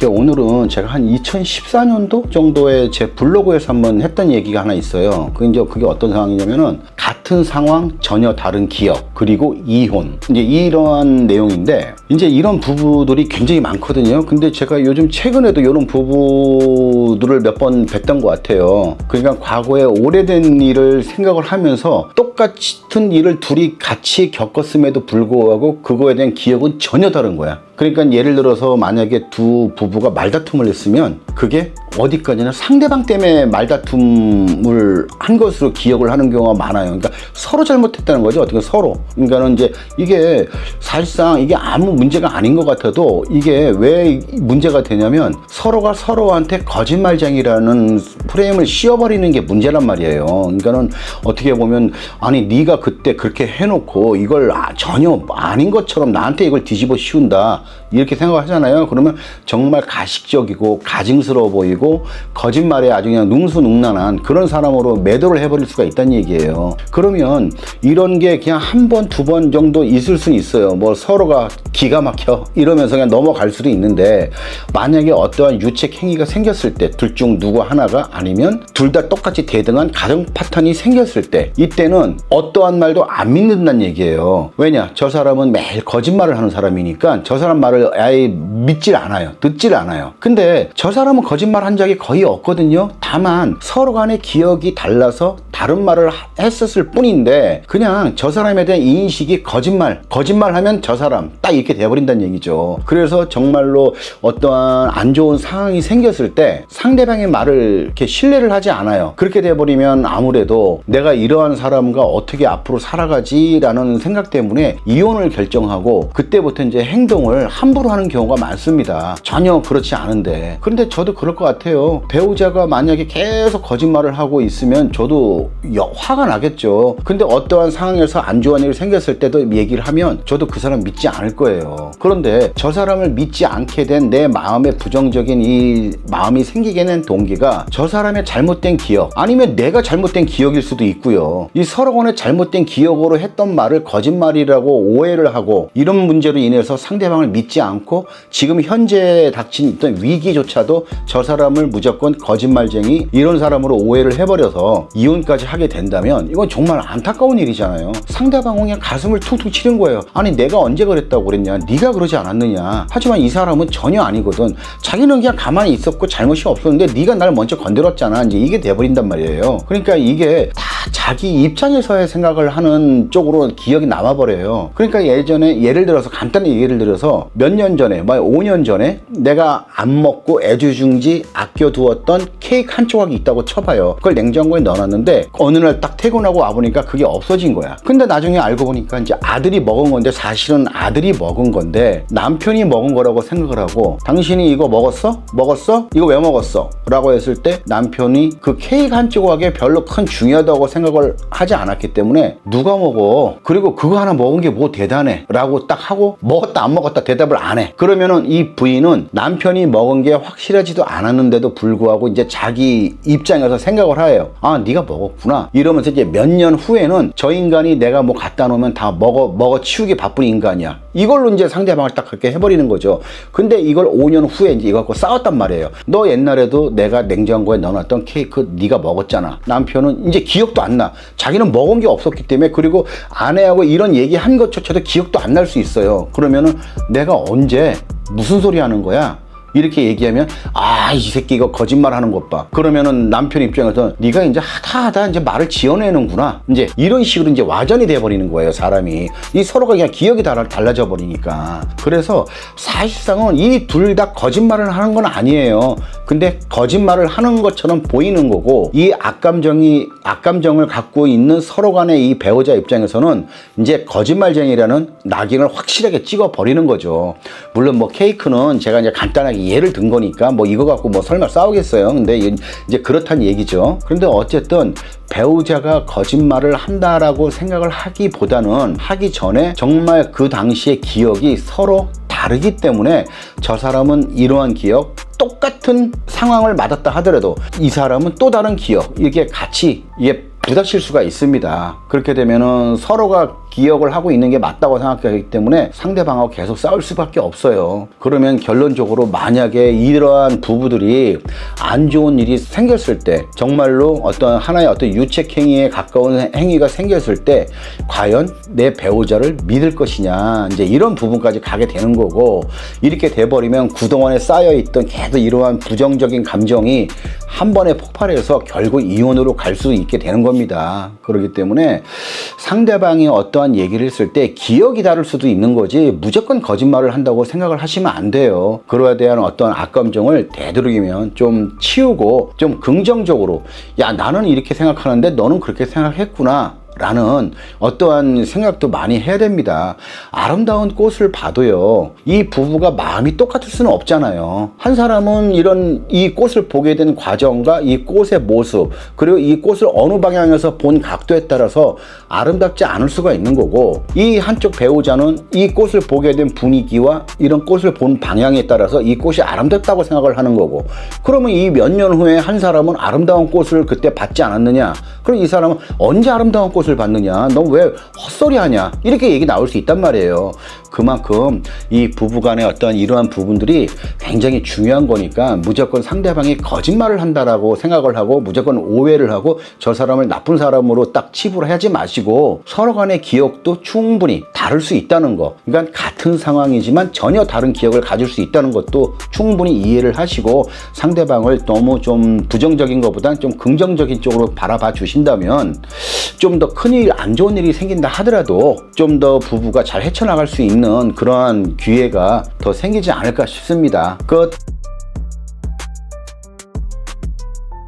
오늘은 제가 한 2014년도 정도에 제 블로그에서 한번 했던 얘기가 하나 있어요. 그게 어떤 상황이냐면은 같은 상황 전혀 다른 기억 그리고 이혼 이제 이러한 내용인데 이제 이런 부부들이 굉장히 많거든요. 근데 제가 요즘 최근에도 이런 부부들을 몇 번 뵀던 것 같아요. 그러니까 과거에 오래된 일을 생각을 하면서 똑같은 일을 둘이 같이 겪었음에도 불구하고 그거에 대한 기억은 전혀 다른 거야. 그러니까 예를 들어서 만약에 두 부부가 말다툼을 했으면 그게 어디까지나 상대방 때문에 말다툼을 한 것으로 기억을 하는 경우가 많아요. 그러니까 서로 잘못했다는 거죠. 어떻게 서로. 그러니까는 이제 이게 사실상 이게 아무 문제가 아닌 것 같아도 이게 왜 문제가 되냐면 서로가 서로한테 거짓말쟁이라는 프레임을 씌워버리는 게 문제란 말이에요. 그러니까는 어떻게 보면 아니 네가 그때 그렇게 해놓고 이걸 전혀 아닌 것처럼 나한테 이걸 뒤집어 씌운다. 이렇게 생각하잖아요. 그러면 정말 가식적이고 가증스러워 보이고 거짓말에 아주 그냥 능수능란한 그런 사람으로 매도를 해버릴 수가 있다는 얘기예요. 그러면 이런 게 그냥 한 번, 두 번 정도 있을 수는 있어요. 뭐 서로가 기가 막혀 이러면서 그냥 넘어갈 수도 있는데 만약에 어떠한 유책 행위가 생겼을 때 둘 중 누구 하나가 아니면 둘 다 똑같이 대등한 가정 파탄이 생겼을 때 이때는 어떠한 말도 안 믿는다는 얘기예요. 왜냐? 저 사람은 매일 거짓말을 하는 사람이니까 저 사람 말을 아예 믿질 않아요. 듣질 않아요. 근데 저 사람은 거짓말 한 적이 거의 없거든요. 다만 서로 간의 기억이 달라서 다른 말을 했었을 뿐인데 그냥 저 사람에 대한 인식이 거짓말하면 저 사람 딱 이렇게 돼버린다는 얘기죠. 그래서 정말로 어떠한 안 좋은 상황이 생겼을 때 상대방의 말을 이렇게 신뢰를 하지 않아요. 그렇게 돼버리면 아무래도 내가 이러한 사람과 어떻게 앞으로 살아가지라는 생각 때문에 이혼을 결정하고 그때부터 이제 행동을 함부로 하는 경우가 많습니다. 전혀 그렇지 않은데. 그런데 저도 그럴 것 같아요. 배우자가 만약에 계속 거짓말을 하고 있으면 저도 화가 나겠죠. 근데 어떠한 상황에서 안 좋은 일이 생겼을 때도 얘기를 하면 저도 그 사람 믿지 않을 거예요. 그런데 저 사람을 믿지 않게 된 내 마음에 부정적인 이 마음이 생기게 된 동기가 저 사람의 잘못된 기억 아니면 내가 잘못된 기억일 수도 있고요. 이 서로 간에 잘못된 기억으로 했던 말을 거짓말이라고 오해를 하고 이런 문제로 인해서 상대방을 믿지 않고 지금 현재 닥친 있던 위기조차도 저 사람을 무조건 거짓말쟁이 이런 사람으로 오해를 해버려서 이혼까지 하게 된다면 이건 정말 안타까운 일이잖아요. 상대방은 그냥 가슴을 퉁퉁 치는 거예요. 아니 내가 언제 그랬다고 그랬냐, 네가 그러지 않았느냐. 하지만 이 사람은 전혀 아니거든. 자기는 그냥 가만히 있었고 잘못이 없었는데 네가 날 먼저 건드렸잖아. 이제 이게 돼버린단 말이에요. 그러니까 이게 다 자기 입장에서의 생각을 하는 쪽으로 기억이 남아버려요. 그러니까 예를 들어서 간단히 예를 들어서 몇 년 전에 5년 전에 내가 안 먹고 애지중지 아껴두었던 케이크 한 조각이 있다고 쳐봐요. 그걸 냉장고에 넣어놨는데 어느 날 딱 퇴근하고 와보니까 그게 없어진 거야. 근데 나중에 알고 보니까 이제 아들이 먹은 건데 사실은 아들이 먹은 건데 남편이 먹은 거라고 생각을 하고 당신이 이거 먹었어? 이거 왜 먹었어? 라고 했을 때 남편이 그 케이크 한 조각에 별로 큰 중요하다고 생각을 하지 않았기 때문에 누가 먹어? 그리고 그거 하나 먹은 게 뭐 대단해? 라고 딱 하고 먹었다 안 먹었다 대답을 안 해. 그러면은 이 부인은 남편이 먹은 게 확실하지도 않았는데도 불구하고 이제 자기 입장에서 생각을 해요. 아, 네가 먹었구나. 이러면서 이제 몇 년 후에는 저 인간이 내가 뭐 갖다 놓으면 다 먹어 치우기 바쁜 인간이야. 이걸로 이제 상대방을 딱 그렇게 해버리는 거죠. 근데 이걸 5년 후에 이제 이거 갖고 싸웠단 말이에요. 너 옛날에도 내가 냉장고에 넣어놨던 케이크 네가 먹었잖아. 남편은 이제 기억도 안 나. 자기는 먹은 게 없었기 때문에. 그리고 아내하고 이런 얘기한 것조차도 기억도 안 날 수 있어요. 그러면은 내가 언제 무슨 소리 하는 거야? 이렇게 얘기하면 이 새끼 이거 거짓말 하는 것 봐. 그러면은 남편 입장에서 네가 이제 하다 이제 말을 지어내는구나. 이제 이런 식으로 이제 와전이 돼버리는 거예요, 사람이. 이 서로가 그냥 기억이 달라져 버리니까. 그래서 사실상은 이 둘 다 거짓말을 하는 건 아니에요. 근데 거짓말을 하는 것처럼 보이는 거고 이 악감정을 갖고 있는 서로 간의 이 배우자 입장에서는 이제 거짓말쟁이라는 낙인을 확실하게 찍어 버리는 거죠. 물론 뭐 케이크는 제가 이제 간단하게 예를 든 거니까 뭐 이거 갖고 뭐 설마 싸우겠어요. 근데 이제 그렇다는 얘기죠. 그런데 어쨌든 배우자가 거짓말을 한다라고 생각을 하기보다는 하기 전에 정말 그 당시의 기억이 서로 다르기 때문에 저 사람은 이러한 기억 똑같은 상황을 맞았다 하더라도 이 사람은 또 다른 기억 이렇게 같이 부닥칠 수가 있습니다. 그렇게 되면은 서로가 기억을 하고 있는 게 맞다고 생각하기 때문에 상대방하고 계속 싸울 수밖에 없어요. 그러면 결론적으로 만약에 이러한 부부들이 안 좋은 일이 생겼을 때, 정말로 어떤 하나의 어떤 유책 행위에 가까운 행위가 생겼을 때 과연 내 배우자를 믿을 것이냐, 이제 이런 부분까지 가게 되는 거고, 이렇게 돼버리면 그동안에 쌓여있던 계속 이러한 부정적인 감정이 한 번에 폭발해서 결국 이혼으로 갈 수 있게 되는 겁니다. 그렇기 때문에 상대방이 어떠한 얘기를 했을 때 기억이 다를 수도 있는 거지 무조건 거짓말을 한다고 생각을 하시면 안 돼요. 그거에 대한 어떤 악감정을 되도록이면 좀 치우고 좀 긍정적으로, 야, 나는 이렇게 생각하는데 너는 그렇게 생각했구나 라는 어떠한 생각도 많이 해야 됩니다. 아름다운 꽃을 봐도요, 이 부부가 마음이 똑같을 수는 없잖아요. 한 사람은 이 꽃을 보게 된 과정과 이 꽃의 모습, 그리고 이 꽃을 어느 방향에서 본 각도에 따라서 아름답지 않을 수가 있는 거고, 이 한쪽 배우자는 이 꽃을 보게 된 분위기와 이런 꽃을 본 방향에 따라서 이 꽃이 아름답다고 생각을 하는 거고, 그러면 이 몇 년 후에 한 사람은 아름다운 꽃을 그때 받지 않았느냐, 그럼 이 사람은 언제 아름다운 꽃을 받느냐, 너 왜 헛소리 하냐, 이렇게 얘기 나올 수 있단 말이에요. 그만큼 이 부부간의 어떤 이러한 부분들이 굉장히 중요한 거니까 무조건 상대방이 거짓말을 한다라고 생각을 하고 무조건 오해를 하고 저 사람을 나쁜 사람으로 딱 치부를 하지 마시고, 서로 간의 기억도 충분히 다를 수 있다는 거, 그러니까 같은 상황이지만 전혀 다른 기억을 가질 수 있다는 것도 충분히 이해를 하시고, 상대방을 너무 좀 부정적인 것보다는 좀 긍정적인 쪽으로 바라봐 주신다면 좀 더 큰일, 안 좋은 일이 생긴다 하더라도 좀 더 부부가 잘 헤쳐나갈 수 있는 그러한 기회가 더 생기지 않을까 싶습니다. 끝.